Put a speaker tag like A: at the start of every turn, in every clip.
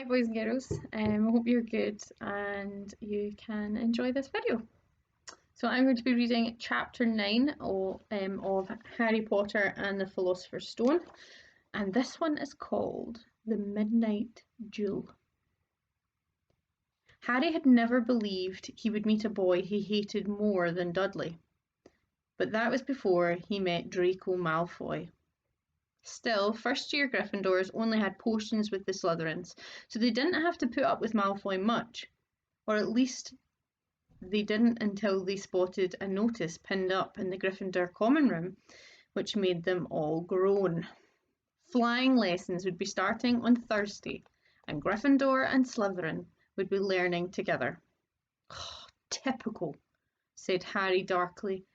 A: Hi boys and girls, I hope you're good and you can enjoy this video. So I'm going to be reading chapter 9 of Harry Potter and the Philosopher's Stone, and this one is called The Midnight Duel. Harry had never believed he would meet a boy he hated more than Dudley, but that was before he met Draco Malfoy. Still, first-year Gryffindors only had potions with the Slytherins, so they didn't have to put up with Malfoy much. Or at least they didn't until they spotted a notice pinned up in the Gryffindor common room, which made them all groan. Flying lessons would be starting on Thursday, and Gryffindor and Slytherin would be learning together. Oh, typical, said Harry darkly.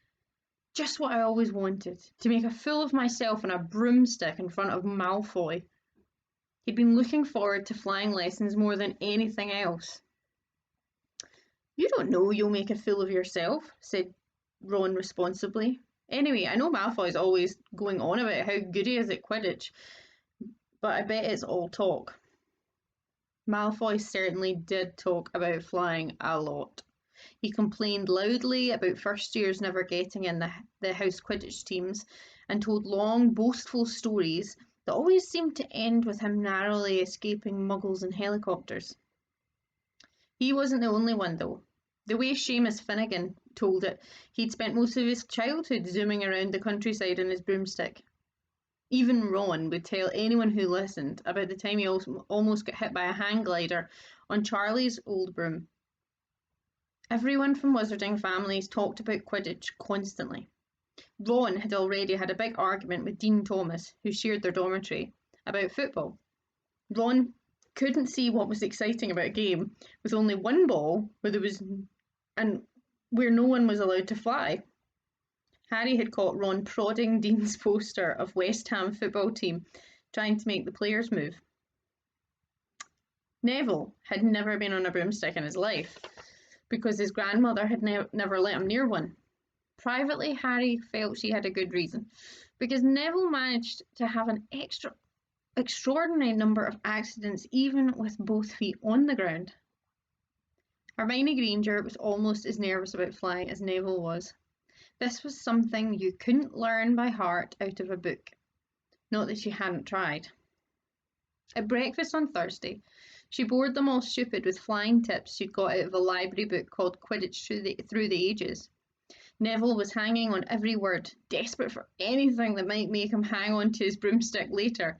A: Just what I always wanted, to make a fool of myself on a broomstick in front of Malfoy. He'd been looking forward to flying lessons more than anything else. You don't know you'll make a fool of yourself, said Ron responsibly. Anyway, I know Malfoy's always going on about how good he is at Quidditch, but I bet it's all talk. Malfoy certainly did talk about flying a lot. He complained loudly about first years never getting in the house Quidditch teams and told long, boastful stories that always seemed to end with him narrowly escaping muggles and helicopters. He wasn't the only one, though. The way Seamus Finnegan told it, he'd spent most of his childhood zooming around the countryside on his broomstick. Even Ron would tell anyone who listened about the time he almost got hit by a hang glider on Charlie's old broom. Everyone from Wizarding families talked about Quidditch constantly. Ron had already had a big argument with Dean Thomas, who shared their dormitory, about football. Ron couldn't see what was exciting about a game with only one ball where no one was allowed to fly. Harry had caught Ron prodding Dean's poster of West Ham football team, trying to make the players move. Neville had never been on a broomstick in his life, because his grandmother had never let him near one. Privately, Harry felt she had a good reason, because Neville managed to have an extraordinary number of accidents even with both feet on the ground. Hermione Granger was almost as nervous about flying as Neville was. This was something you couldn't learn by heart out of a book. Not that she hadn't tried. At breakfast on Thursday, she bored them all stupid with flying tips she'd got out of a library book called Quidditch Through the Ages. Neville was hanging on every word, desperate for anything that might make him hang on to his broomstick later,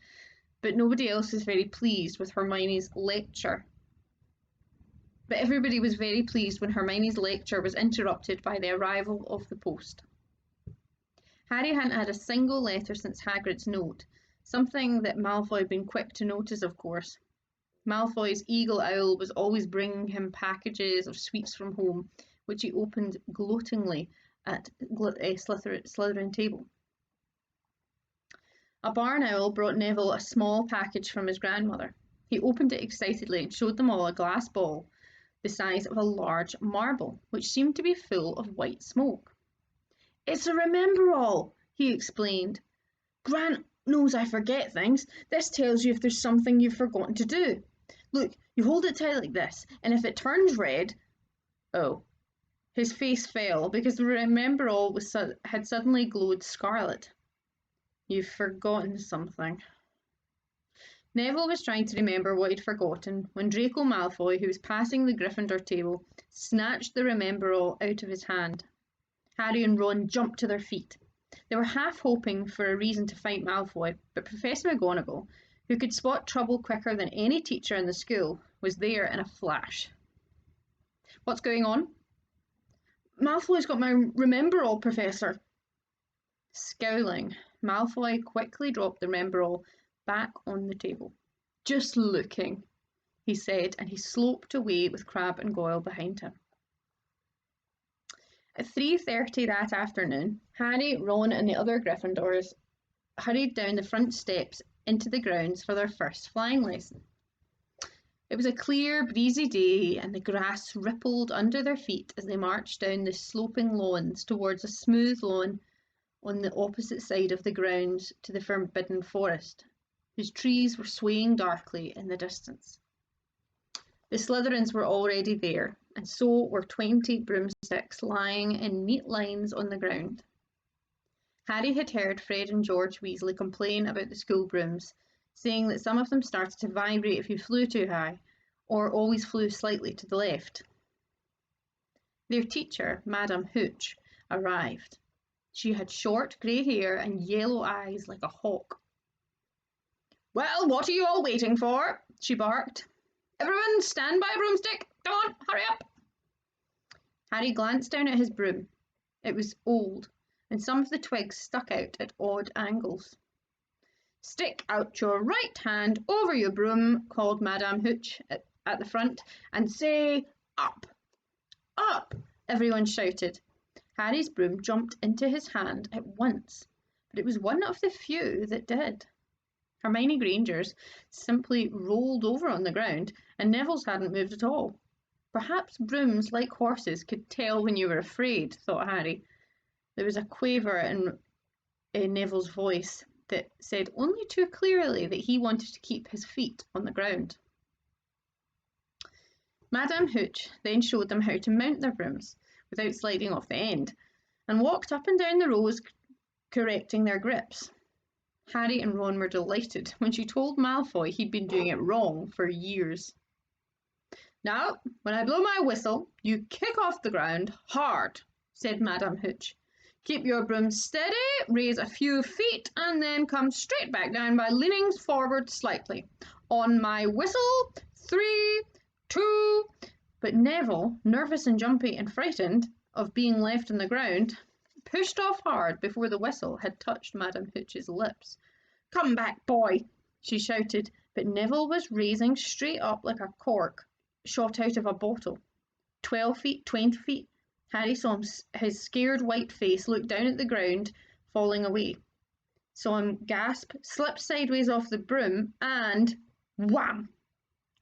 A: but nobody else was very pleased with Hermione's lecture. But everybody was very pleased when Hermione's lecture was interrupted by the arrival of the post. Harry hadn't had a single letter since Hagrid's note, something that Malfoy had been quick to notice, of course. Malfoy's eagle owl was always bringing him packages of sweets from home, which he opened gloatingly at a Slytherin table. A barn owl brought Neville a small package from his grandmother. He opened it excitedly and showed them all a glass ball the size of a large marble, which seemed to be full of white smoke. "It's a Remember-all," he explained. "Grant knows I forget things. This tells you if there's something you've forgotten to do. Look, you hold it tight like this, and if it turns red..." Oh. His face fell because the Remember-all had suddenly glowed scarlet. "You've forgotten something." Neville was trying to remember what he'd forgotten when Draco Malfoy, who was passing the Gryffindor table, snatched the Remember-all out of his hand. Harry and Ron jumped to their feet. They were half hoping for a reason to fight Malfoy, but Professor McGonagall, who could spot trouble quicker than any teacher in the school, was there in a flash. "What's going on?" "Malfoy's got my Remember-all, Professor." Scowling, Malfoy quickly dropped the Remember-all back on the table. "Just looking," he said, and he sloped away with Crabbe and Goyle behind him. At 3:30 that afternoon, Harry, Ron and the other Gryffindors hurried down the front steps into the grounds for their first flying lesson. It was a clear, breezy day, and the grass rippled under their feet as they marched down the sloping lawns towards a smooth lawn on the opposite side of the grounds to the Forbidden Forest, whose trees were swaying darkly in the distance. The Slytherins were already there, and so were 20 broomsticks lying in neat lines on the ground. Harry had heard Fred and George Weasley complain about the school brooms, saying that some of them started to vibrate if you flew too high, or always flew slightly to the left. Their teacher, Madame Hooch, arrived. She had short grey hair and yellow eyes like a hawk. "Well, what are you all waiting for?" she barked. "Everyone stand by a broomstick. Come on, hurry up." Harry glanced down at his broom. It was old, and some of the twigs stuck out at odd angles. "Stick out your right hand over your broom," called Madame Hooch at the front, "and say up." "Up!" everyone shouted. Harry's broom jumped into his hand at once, but it was one of the few that did. Hermione Granger's simply rolled over on the ground, and Neville's hadn't moved at all. Perhaps brooms, like horses, could tell when you were afraid, thought Harry. There was a quaver in Neville's voice that said only too clearly that he wanted to keep his feet on the ground. Madame Hooch then showed them how to mount their brooms without sliding off the end, and walked up and down the rows correcting their grips. Harry and Ron were delighted when she told Malfoy he'd been doing it wrong for years. "Now, when I blow my whistle, you kick off the ground hard," said Madame Hooch. "Keep your broom steady, raise a few feet, and then come straight back down by leaning forward slightly. On my whistle, 3, 2... But Neville, nervous and jumpy and frightened of being left on the ground, pushed off hard before the whistle had touched Madame Hooch's lips. "Come back, boy!" she shouted, but Neville was raising straight up like a cork shot out of a bottle. 12 feet, 20 feet. Harry saw his scared white face look down at the ground, falling away. Saw him gasp, slip sideways off the broom, and wham!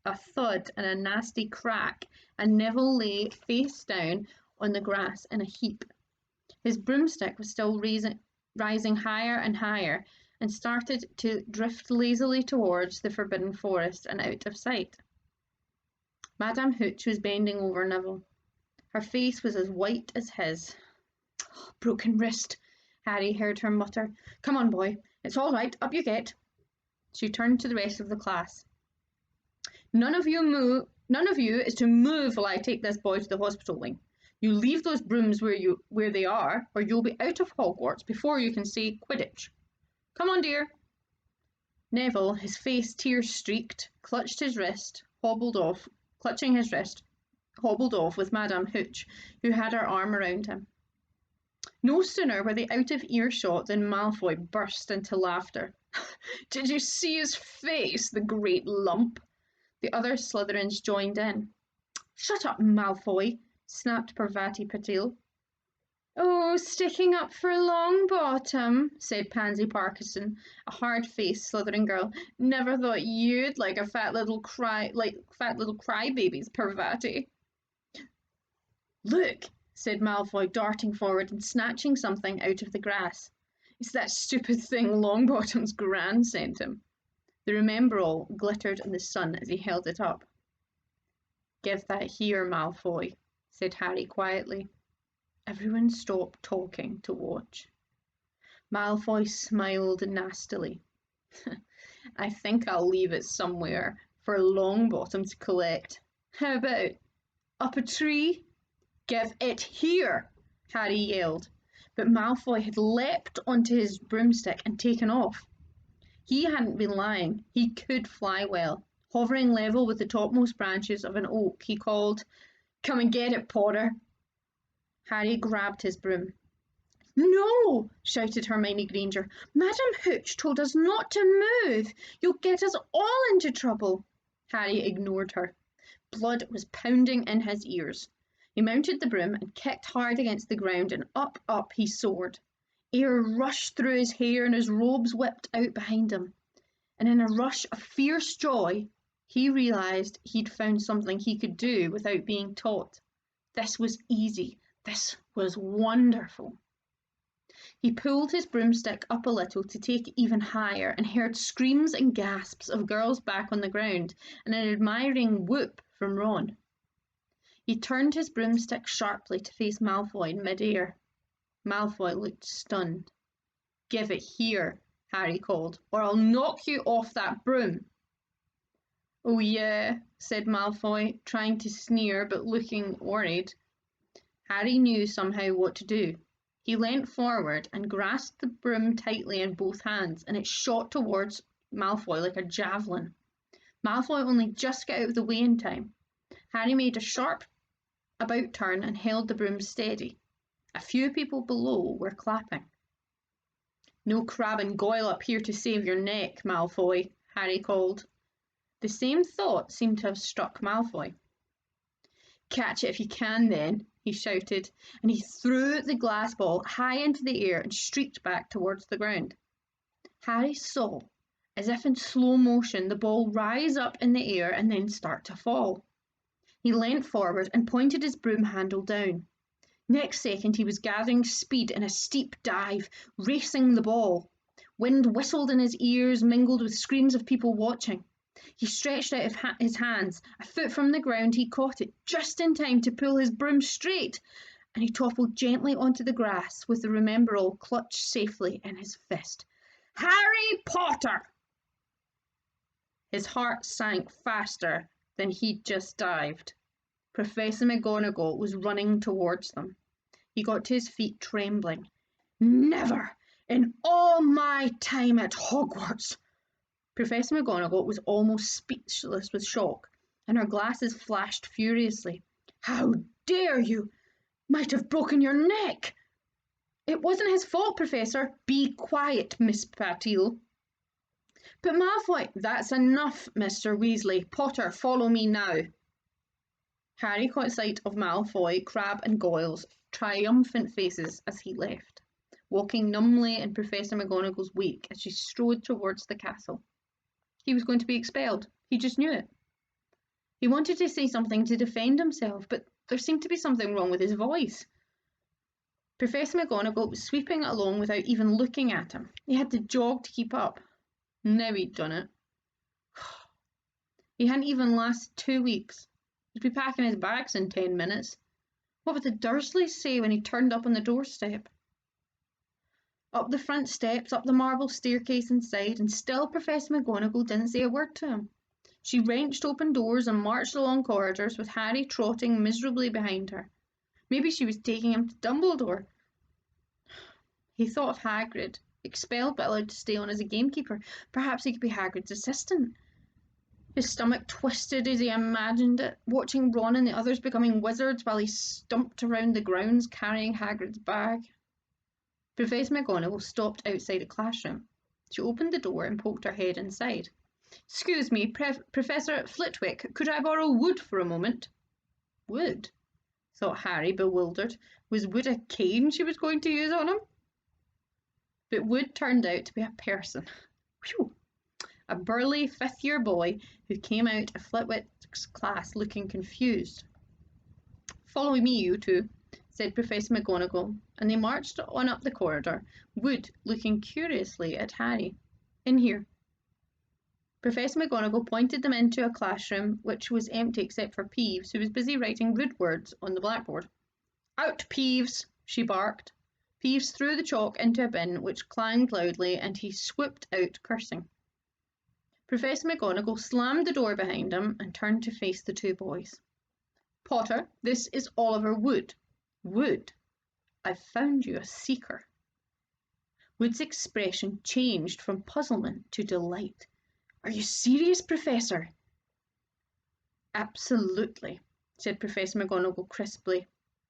A: A thud and a nasty crack, and Neville lay face down on the grass in a heap. His broomstick was still rising higher and higher, and started to drift lazily towards the Forbidden Forest and out of sight. Madame Hooch was bending over Neville. Her face was as white as his. "Broken wrist," Harry heard her mutter. "Come on, boy. It's all right. Up you get." She turned to the rest of the class. None of you is to move while I take this boy to the hospital wing. You leave those brooms where they are, or you'll be out of Hogwarts before you can say Quidditch. Come on, dear." Neville, his face tear-streaked, clutching his wrist, hobbled off with Madame Hooch, who had her arm around him. No sooner were they out of earshot than Malfoy burst into laughter. "Did you see his face, the great lump?" The other Slytherins joined in. "Shut up, Malfoy," snapped Parvati Patil. "Oh, sticking up for Longbottom," said Pansy Parkinson, a hard-faced Slytherin girl. "Never thought you'd like fat little crybabies, Parvati." "Look," said Malfoy, darting forward and snatching something out of the grass. "It's that stupid thing Longbottom's gran sent him." The Remember-All glittered in the sun as he held it up. "Give that here, Malfoy," said Harry quietly. Everyone stopped talking to watch. Malfoy smiled nastily. "I think I'll leave it somewhere for Longbottom to collect. How about up a tree?" "Give it here!" Harry yelled, but Malfoy had leapt onto his broomstick and taken off. He hadn't been lying. He could fly well. Hovering level with the topmost branches of an oak, he called, "Come and get it, Potter." Harry grabbed his broom. "No!" shouted Hermione Granger. "Madame Hooch told us not to move. You'll get us all into trouble." Harry ignored her. Blood was pounding in his ears. He mounted the broom and kicked hard against the ground, and up he soared. Air rushed through his hair and his robes whipped out behind him. And in a rush of fierce joy, he realised he'd found something he could do without being taught. This was easy. This was wonderful. He pulled his broomstick up a little to take it even higher and heard screams and gasps of girls back on the ground and an admiring whoop from Ron. He turned his broomstick sharply to face Malfoy in mid-air. Malfoy looked stunned. "Give it here," Harry called, "or I'll knock you off that broom." "Oh yeah," said Malfoy, trying to sneer but looking worried. Harry knew somehow what to do. He leant forward and grasped the broom tightly in both hands, and it shot towards Malfoy like a javelin. Malfoy only just got out of the way in time. Harry made a sharp about turn and held the broom steady. A few people below were clapping. "No Crabbe and Goyle up here to save your neck, Malfoy," Harry called. The same thought seemed to have struck Malfoy. "Catch it if you can, then," he shouted, and he threw the glass ball high into the air and streaked back towards the ground. Harry saw, as if in slow motion, the ball rise up in the air and then start to fall. He leant forward and pointed his broom handle down. Next second he was gathering speed in a steep dive, racing the ball. Wind whistled in his ears, mingled with screams of people watching. He stretched out his hands. A foot from the ground he caught it just in time to pull his broom straight, and he toppled gently onto the grass with the Remember-All clutched safely in his fist. "Harry Potter!" His heart sank faster than he'd just dived. Professor McGonagall was running towards them. He got to his feet trembling. "Never in all my time at Hogwarts!" Professor McGonagall was almost speechless with shock, and her glasses flashed furiously. "How dare you! Might have broken your neck!" "It wasn't his fault, Professor." "Be quiet, Miss Patil." "But Malfoy—" "That's enough, Mr. Weasley. Potter, follow me now." Harry caught sight of Malfoy, Crabbe and Goyle's triumphant faces as he left, walking numbly in Professor McGonagall's wake as she strode towards the castle. He was going to be expelled. He just knew it. He wanted to say something to defend himself, but there seemed to be something wrong with his voice. Professor McGonagall was sweeping along without even looking at him. He had to jog to keep up. Now he'd done it. He hadn't even lasted 2 weeks. He'd be packing his bags in 10 minutes. What would the Dursleys say when he turned up on the doorstep? Up the front steps, up the marble staircase inside, and still Professor McGonagall didn't say a word to him. She wrenched open doors and marched along corridors with Harry trotting miserably behind her. Maybe she was taking him to Dumbledore. He thought of Hagrid, expelled but allowed to stay on as a gamekeeper. Perhaps he could be Hagrid's assistant. His stomach twisted as he imagined it, watching Ron and the others becoming wizards while he stumped around the grounds carrying Hagrid's bag. Professor McGonagall stopped outside a classroom. She opened the door and poked her head inside. "Excuse me, Professor Flitwick, could I borrow Wood for a moment?" Wood? Thought Harry, bewildered. Was Wood a cane she was going to use on him? But Wood turned out to be a person. Whew! A burly fifth-year boy who came out of Flitwick's class looking confused. "Follow me, you two," said Professor McGonagall, and they marched on up the corridor, Wood looking curiously at Harry. "In here." Professor McGonagall pointed them into a classroom which was empty except for Peeves, who was busy writing rude words on the blackboard. "Out, Peeves!" she barked. Peeves threw the chalk into a bin, which clanged loudly, and he swooped out cursing. Professor McGonagall slammed the door behind him and turned to face the two boys. "Potter, this is Oliver Wood. Wood, I've found you a seeker." Wood's expression changed from puzzlement to delight. "Are you serious, Professor?" "Absolutely," said Professor McGonagall crisply.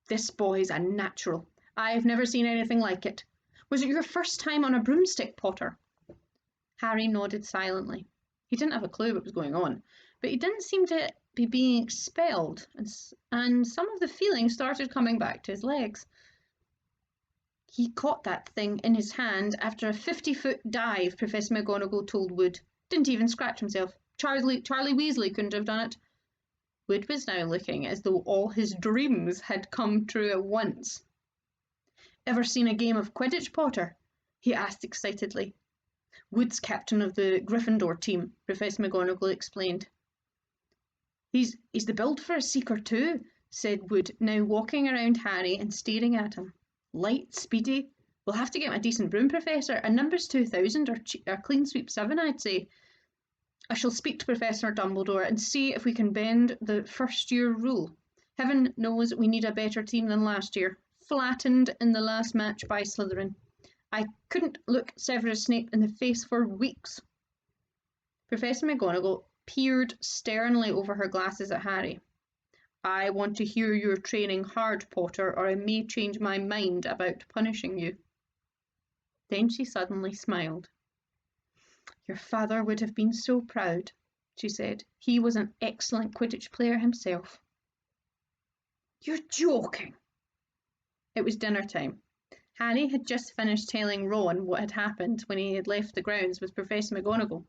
A: "This boy's a natural. I've never seen anything like it. Was it your first time on a broomstick, Potter?" Harry nodded silently. He didn't have a clue what was going on, but he didn't seem to be being expelled, and some of the feeling started coming back to his legs. "He caught that thing in his hand after a 50-foot dive," Professor McGonagall told Wood. "Didn't even scratch himself. Charlie Weasley couldn't have done it." Wood was now looking as though all his dreams had come true at once. Ever seen a game of Quidditch, Potter? He asked excitedly. Wood's captain of the Gryffindor team, Professor McGonagall explained. He's the build for a Seeker too, said Wood, now walking around Harry and staring at him. Light, speedy. We'll have to get him a decent broom, Professor, and numbers 2000 or clean sweep 7, I'd say. I shall speak to Professor Dumbledore and see if we can bend the first-year rule. Heaven knows we need a better team than last year, flattened in the last match by Slytherin. I couldn't look Severus Snape in the face for weeks. Professor McGonagall peered sternly over her glasses at Harry. I want to hear you're training hard, Potter, or I may change my mind about punishing you. Then she suddenly smiled. Your father would have been so proud, she said. He was an excellent Quidditch player himself. You're joking. It was dinner time. Harry had just finished telling Ron what had happened when he had left the grounds with Professor McGonagall.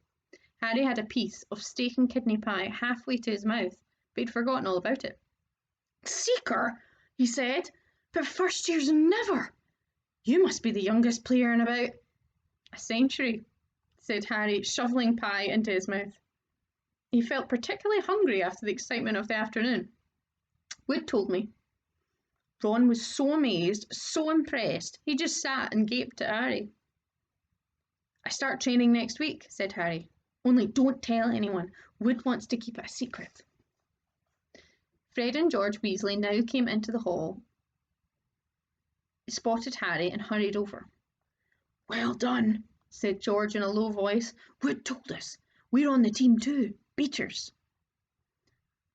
A: Harry had a piece of steak and kidney pie halfway to his mouth, but he'd forgotten all about it. Seeker, he said, but first years never. You must be the youngest player in about a century, said Harry, shoveling pie into his mouth. He felt particularly hungry after the excitement of the afternoon. Wood told me. Ron was so amazed, so impressed, he just sat and gaped at Harry. I start training next week, said Harry. Only don't tell anyone. Wood wants to keep it a secret. Fred and George Weasley now came into the hall, spotted Harry and hurried over. Well done, said George in a low voice. Wood told us. We're on the team too. Beaters.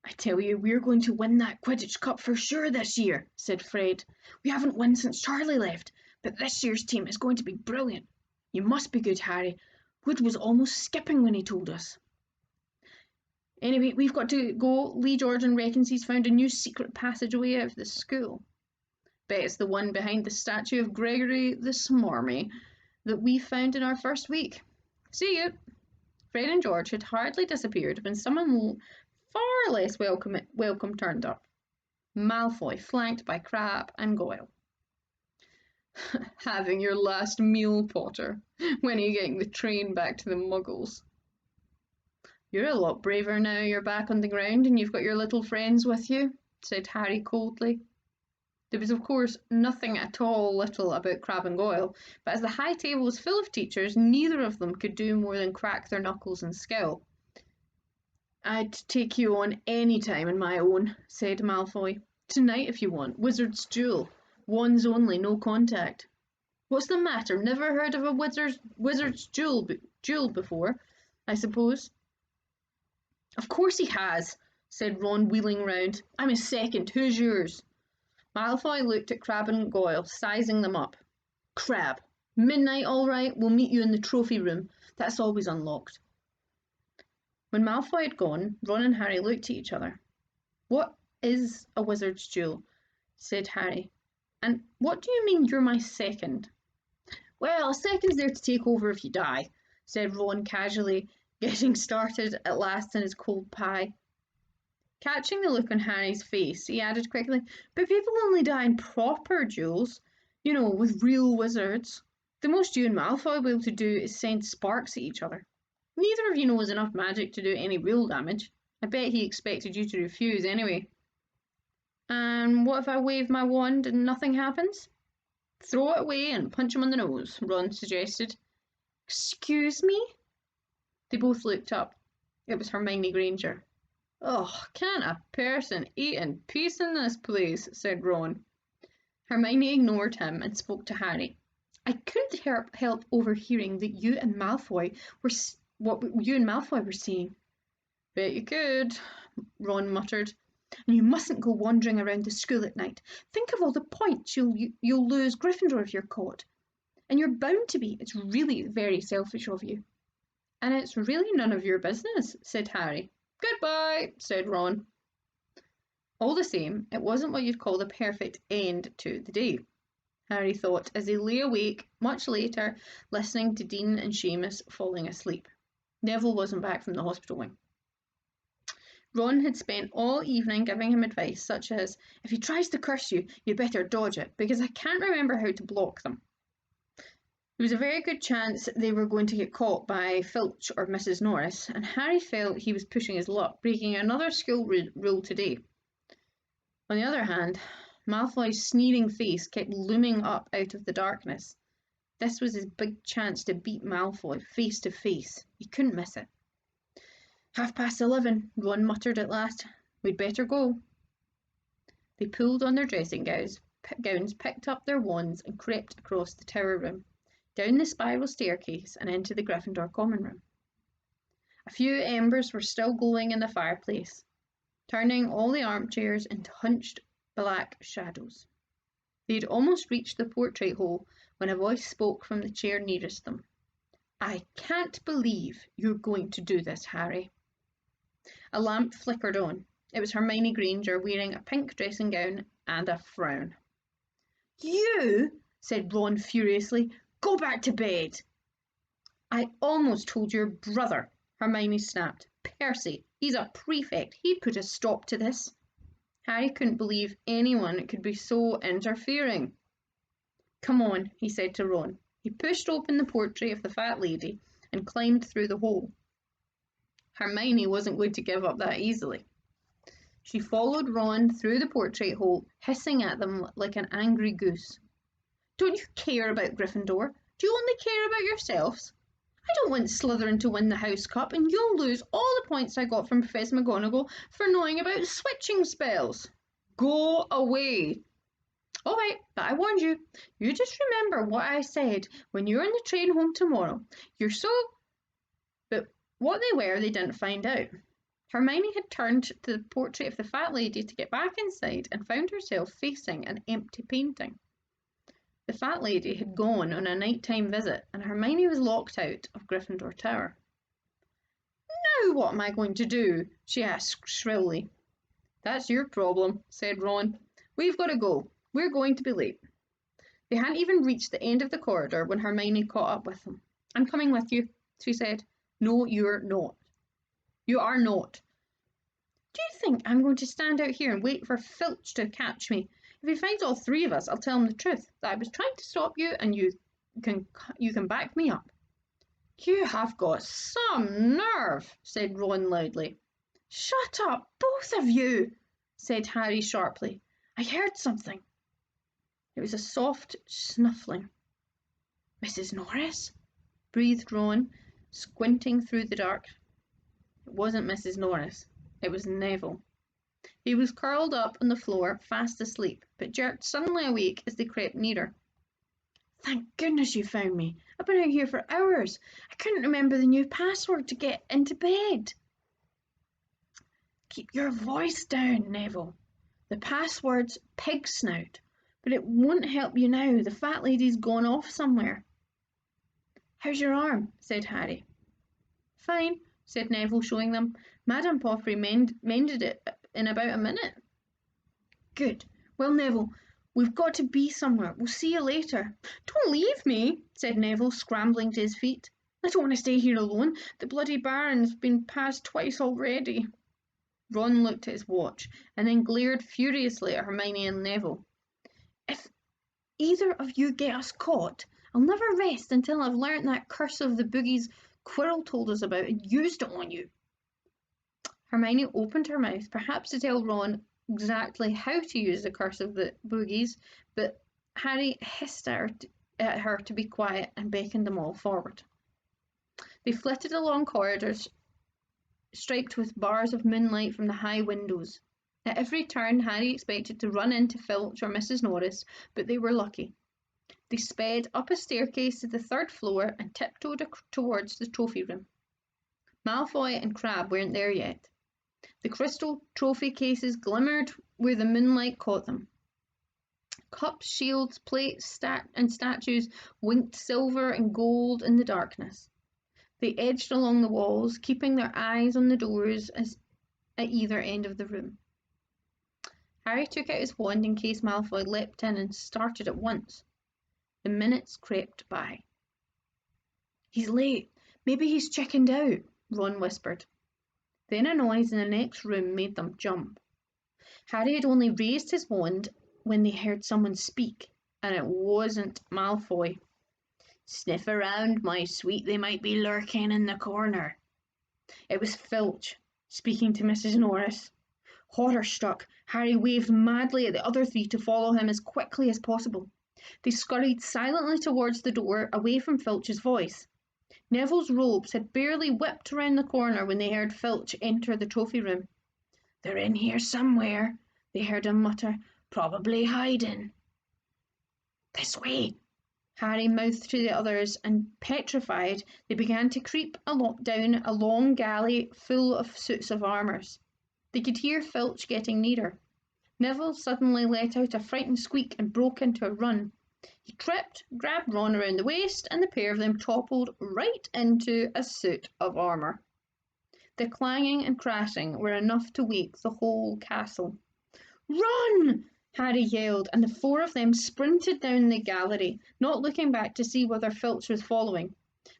A: I tell you, we're going to win that Quidditch Cup for sure this year, said Fred. We haven't won since Charlie left, but this year's team is going to be brilliant. You must be good, Harry. Wood was almost skipping when he told us. Anyway, we've got to go. Lee Jordan reckons he's found a new secret passageway out of the school. Bet it's the one behind the statue of Gregory the Smarmy that we found in our first week. See you. Fred and George had hardly disappeared when someone far less welcome turned up. Malfoy, flanked by Crabbe and Goyle. Having your last meal, Potter. When are you getting the train back to the Muggles? You're a lot braver now you're back on the ground and you've got your little friends with you, said Harry coldly. There was, of course, nothing at all little about Crabbe and Goyle, but as the high table was full of teachers, neither of them could do more than crack their knuckles in skill. I'd take you on any time in my own, said Malfoy. Tonight if you want. Wizard's Duel. Wands only, no contact. What's the matter? Never heard of a wizard's duel before, I suppose? Of course he has, said Ron, wheeling round. I'm his second. Who's yours? Malfoy looked at Crabbe and Goyle, sizing them up. Crabbe, midnight all right? We'll meet you in the trophy room. That's always unlocked. When Malfoy had gone, Ron and Harry looked at each other. What is a wizard's duel? Said Harry. And what do you mean you're my second? Well, a second's there to take over if you die, said Ron casually, getting started at last in his cold pie. Catching the look on Harry's face, he added quickly, but people only die in proper duels, you know, with real wizards. The most you and Malfoy will be able to do is send sparks at each other. Neither of you knows enough magic to do any real damage. I bet he expected you to refuse anyway. And what if I wave my wand and nothing happens? Throw it away and punch him on the nose, Ron suggested. Excuse me? They both looked up. It was Hermione Granger. Oh, can't a person eat in peace in this place, said Ron. Hermione ignored him and spoke to Harry. I couldn't help overhearing that you and Malfoy were saying. Bet you could, Ron muttered. And you mustn't go wandering around the school at night. Think of all the points you'll lose Gryffindor if you're caught. And you're bound to be. It's really very selfish of you. And it's really none of your business, said Harry. Goodbye, said Ron. All the same, it wasn't what you'd call the perfect end to the day, Harry thought as he lay awake much later, listening to Dean and Seamus falling asleep. Neville wasn't back from the hospital wing. Ron had spent all evening giving him advice, such as, if he tries to curse you, you better dodge it, because I can't remember how to block them. There was a very good chance they were going to get caught by Filch or Mrs. Norris, and Harry felt he was pushing his luck, breaking another school rule today. On the other hand, Malfoy's sneering face kept looming up out of the darkness. This was his big chance to beat Malfoy face to face. He couldn't miss it. 11:30, Ron muttered at last. We'd better go. They pulled on their dressing gowns, picked up their wands, and crept across the tower room, down the spiral staircase and into the Gryffindor common room. A few embers were still glowing in the fireplace, turning all the armchairs into hunched black shadows. They had almost reached the portrait hole when a voice spoke from the chair nearest them. I can't believe you're going to do this, Harry. A lamp flickered on. It was Hermione Granger wearing a pink dressing gown and a frown. You, said Ron furiously, go back to bed. I almost told your brother, Hermione snapped. Percy, he's a prefect. He'd put a stop to this. Harry couldn't believe anyone could be so interfering. Come on, he said to Ron. He pushed open the portrait of the fat lady and climbed through the hole. Hermione wasn't going to give up that easily. She followed Ron through the portrait hole, hissing at them like an angry goose. Don't you care about Gryffindor? Do you only care about yourselves? I don't want Slytherin to win the House Cup, and you'll lose all the points I got from Professor McGonagall for knowing about switching spells. Go away. All right, but I warned you. You just remember what I said when you're on the train home tomorrow. You're so... But what they were, they didn't find out. Hermione had turned to the portrait of the fat lady to get back inside and found herself facing an empty painting. The fat lady had gone on a nighttime visit, and Hermione was locked out of Gryffindor Tower. Now what am I going to do? She asked shrilly. That's your problem, said Ron. We've got to go. We're going to be late. They hadn't even reached the end of the corridor when Hermione caught up with them. I'm coming with you, she said. No, you're not. You are not. Do you think I'm going to stand out here and wait for Filch to catch me? If he finds all three of us, I'll tell him the truth, that I was trying to stop you and you can back me up. You have got some nerve, said Ron loudly. Shut up, both of you, said Harry sharply. I heard something. It was a soft snuffling. Mrs. Norris? Breathed Ron, squinting through the dark. It wasn't Mrs. Norris. It was Neville. He was curled up on the floor, fast asleep, but jerked suddenly awake as they crept nearer. Thank goodness you found me. I've been out here for hours. I couldn't remember the new password to get into bed. Keep your voice down, Neville. The password's pig snout, but it won't help you now. The fat lady's gone off somewhere. How's your arm? Said Harry. Fine, said Neville, showing them. Madame Pomfrey mended it in about a minute. Good. Well, Neville, we've got to be somewhere. We'll see you later. Don't leave me, said Neville, scrambling to his feet. I don't want to stay here alone. The bloody Baron's been passed twice already. Ron looked at his watch and then glared furiously at Hermione and Neville. If either of you get us caught, I'll never rest until I've learnt that curse of the boogies Quirrell told us about and used it on you. Hermione opened her mouth, perhaps to tell Ron exactly how to use the curse of the boogies, but Harry hissed at her to be quiet and beckoned them all forward. They flitted along corridors striped with bars of moonlight from the high windows. At every turn, Harry expected to run into Filch or Mrs. Norris, but they were lucky. They sped up a staircase to the third floor and tiptoed towards the trophy room. Malfoy and Crabbe weren't there yet. The crystal trophy cases glimmered where the moonlight caught them. Cups, shields, plates, and statues winked silver and gold in the darkness. They edged along the walls, keeping their eyes on the doors at either end of the room. Harry took out his wand in case Malfoy leapt in and started at once. The minutes crept by. He's late. Maybe he's chickened out, Ron whispered. Then a noise in the next room made them jump. Harry had only raised his wand when they heard someone speak, and it wasn't Malfoy. "Sniff around, my sweet, they might be lurking in the corner." It was Filch, speaking to Mrs. Norris. Horror-struck, Harry waved madly at the other three to follow him as quickly as possible. They scurried silently towards the door, away from Filch's voice. Neville's robes had barely whipped round the corner when they heard Filch enter the trophy room. "They're in here somewhere," they heard him mutter. "Probably hiding." "This way," Harry mouthed to the others, and, petrified, they began to creep down a long gallery full of suits of armour. They could hear Filch getting nearer. Neville suddenly let out a frightened squeak and broke into a run. He tripped, grabbed Ron around the waist, and the pair of them toppled right into a suit of armour. The clanging and crashing were enough to wake the whole castle. "Run!" Harry yelled, and the four of them sprinted down the gallery, not looking back to see whether Filch was following.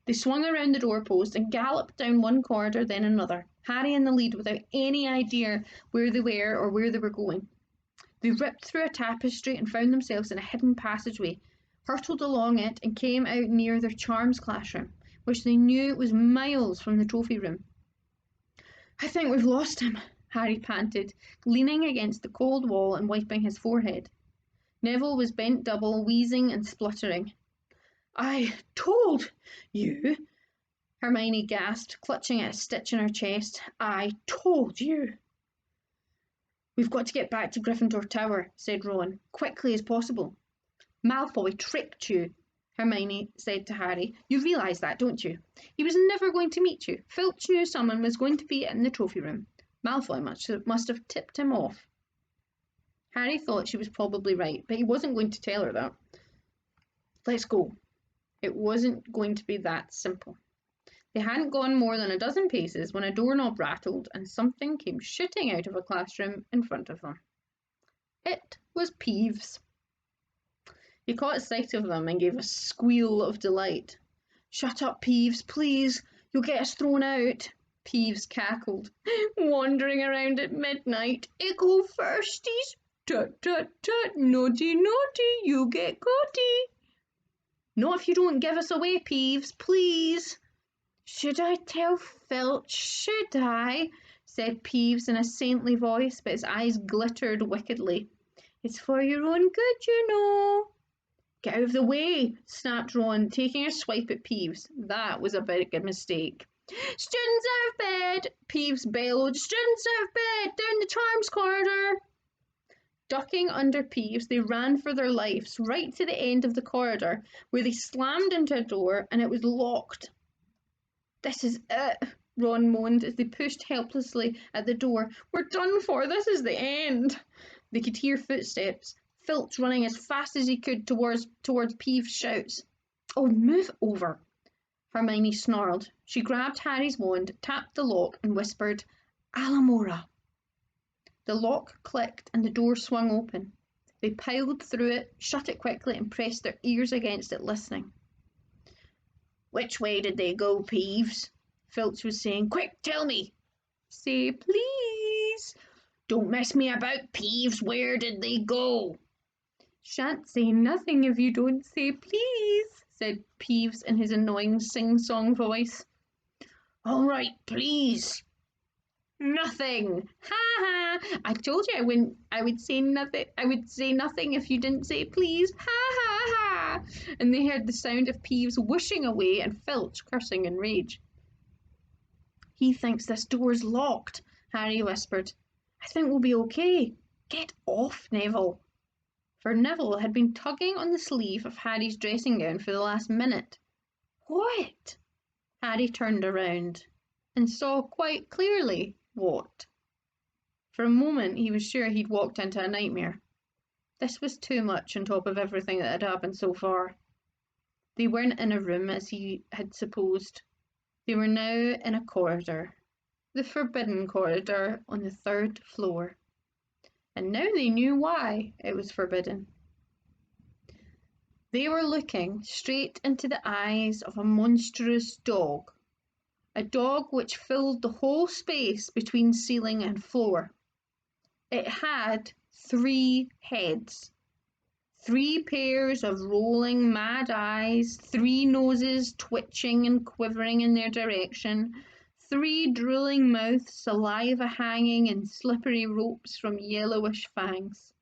A: They swung around the doorpost and galloped down one corridor, then another, Harry in the lead without any idea where they were or where they were going. They ripped through a tapestry and found themselves in a hidden passageway, hurtled along it and came out near their charms classroom, which they knew was miles from the trophy room. "I think we've lost him," Harry panted, leaning against the cold wall and wiping his forehead. Neville was bent double, wheezing and spluttering. "I told you," Hermione gasped, clutching at a stitch in her chest. "I told you." "We've got to get back to Gryffindor Tower," said Ron, "quickly as possible." "Malfoy tricked you," Hermione said to Harry. "You realise that, don't you? He was never going to meet you. Filch knew someone was going to be in the trophy room. Malfoy must have tipped him off." Harry thought she was probably right, but he wasn't going to tell her that. "Let's go." It wasn't going to be that simple. They hadn't gone more than a dozen paces when a doorknob rattled and something came shooting out of a classroom in front of them. It was Peeves. He caught sight of them and gave a squeal of delight. "Shut up, Peeves, please. You'll get us thrown out," Peeves cackled. "Wandering around at midnight. Ickle firsties. Tut, tut, tut. Naughty, naughty. You get caughty." "Not if you don't give us away, Peeves, please." "Should I tell Filch, should I?" said Peeves in a saintly voice, but his eyes glittered wickedly. "It's for your own good, you know." "Get out of the way," snapped Ron, taking a swipe at Peeves. That was a big mistake. "Students out of bed," Peeves bellowed. "Students out of bed, down the charms corridor." Ducking under Peeves, they ran for their lives, right to the end of the corridor, where they slammed into a door, and it was locked. "This is it," Ron moaned as they pushed helplessly at the door. "We're done for. This is the end." They could hear footsteps, Filch running as fast as he could towards Peeves' shouts. "Oh, move over," Hermione snarled. She grabbed Harry's wand, tapped the lock, and whispered, "Alamora." The lock clicked and the door swung open. They piled through it, shut it quickly, and pressed their ears against it, listening. "Which way did they go, Peeves?" Filch was saying. "Quick, tell me." "Say please." "Don't mess me about, Peeves. Where did they go?" "Shan't say nothing if you don't say please," said Peeves in his annoying sing-song voice. "All right, please." "Nothing. Ha ha. I told you I would say nothing. I would say nothing if you didn't say please. Ha ha ha." And they heard the sound of Peeves whooshing away and Filch cursing in rage. "He thinks this door's locked," Harry whispered. "I think we'll be okay. Get off, Neville." For Neville had been tugging on the sleeve of Harry's dressing gown for the last minute. What? Harry turned around and saw quite clearly what. For a moment he was sure he'd walked into a nightmare. This was too much on top of everything that had happened so far. They weren't in a room as he had supposed. They were now in a corridor, the forbidden corridor on the 3rd floor. And now they knew why it was forbidden. They were looking straight into the eyes of a monstrous dog, a dog which filled the whole space between ceiling and floor. It had 3 heads, 3 pairs of rolling mad eyes, 3 noses twitching and quivering in their direction, 3 drooling mouths, saliva hanging in slippery ropes from yellowish fangs.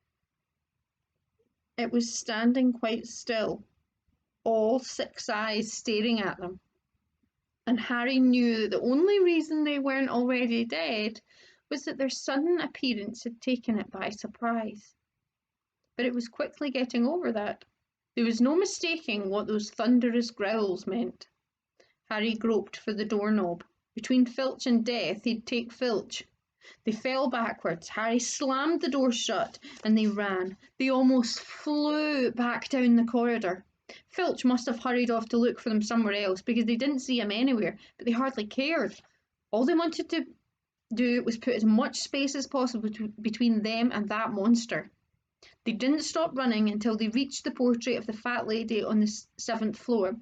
A: It was standing quite still, all 6 eyes staring at them. And Harry knew that the only reason they weren't already dead was that their sudden appearance had taken it by surprise. But it was quickly getting over that. There was no mistaking what those thunderous growls meant. Harry groped for the doorknob. Between Filch and death, he'd take Filch. They fell backwards. Harry slammed the door shut, and they ran. They almost flew back down the corridor. Filch must have hurried off to look for them somewhere else, because they didn't see him anywhere, but they hardly cared. All they wanted to do was put as much space as possible between them and that monster. They didn't stop running until they reached the portrait of the fat lady on the 7th floor.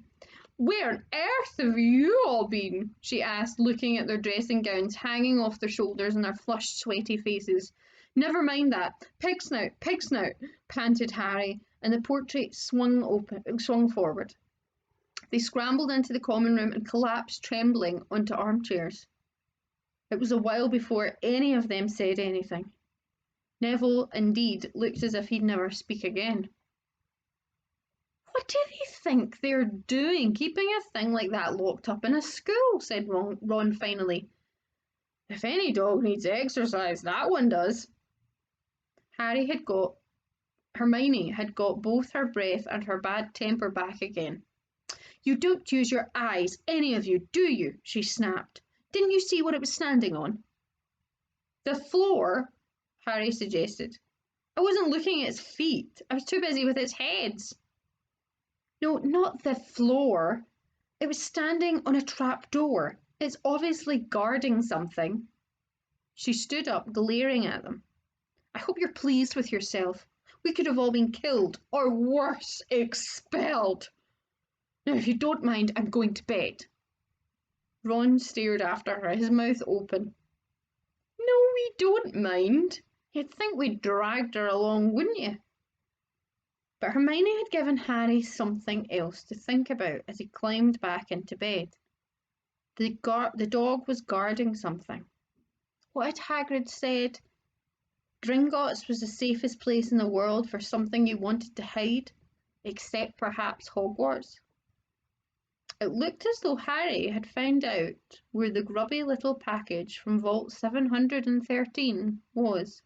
A: "Where on earth have you all been?" she asked, looking at their dressing gowns hanging off their shoulders and their flushed, sweaty faces. "Never mind that. Pig snout, panted Harry, and the portrait swung forward. They scrambled into the common room and collapsed trembling onto armchairs. It was a while before any of them said anything. Neville, indeed, looked as if he'd never speak again. "What do they think they're doing, keeping a thing like that locked up in a school?" said Ron finally. "If any dog needs exercise, that one does." Hermione had got both her breath and her bad temper back again. "You don't use your eyes, any of you, do you?" she snapped. "Didn't you see what it was standing on?" "The floor," Harry suggested. "I wasn't looking at its feet. I was too busy with its heads." "No, not the floor. It was standing on a trap door. It's obviously guarding something." She stood up, glaring at them. "I hope you're pleased with yourself. We could have all been killed, or worse, expelled. Now, if you don't mind, I'm going to bed." Ron stared after her, his mouth open. "No, we don't mind. You'd think we'd dragged her along, wouldn't you?" But Hermione had given Harry something else to think about as he climbed back into bed. The dog was guarding something. What had Hagrid said? Gringotts was the safest place in the world for something you wanted to hide, except perhaps Hogwarts. It looked as though Harry had found out where the grubby little package from Vault 713 was.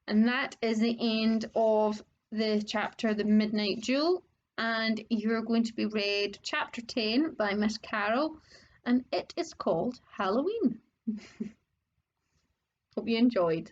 A: And that is the end of the chapter The Midnight Duel, and you're going to be read chapter 10 by Miss Carol, and it is called Halloween. Hope you enjoyed.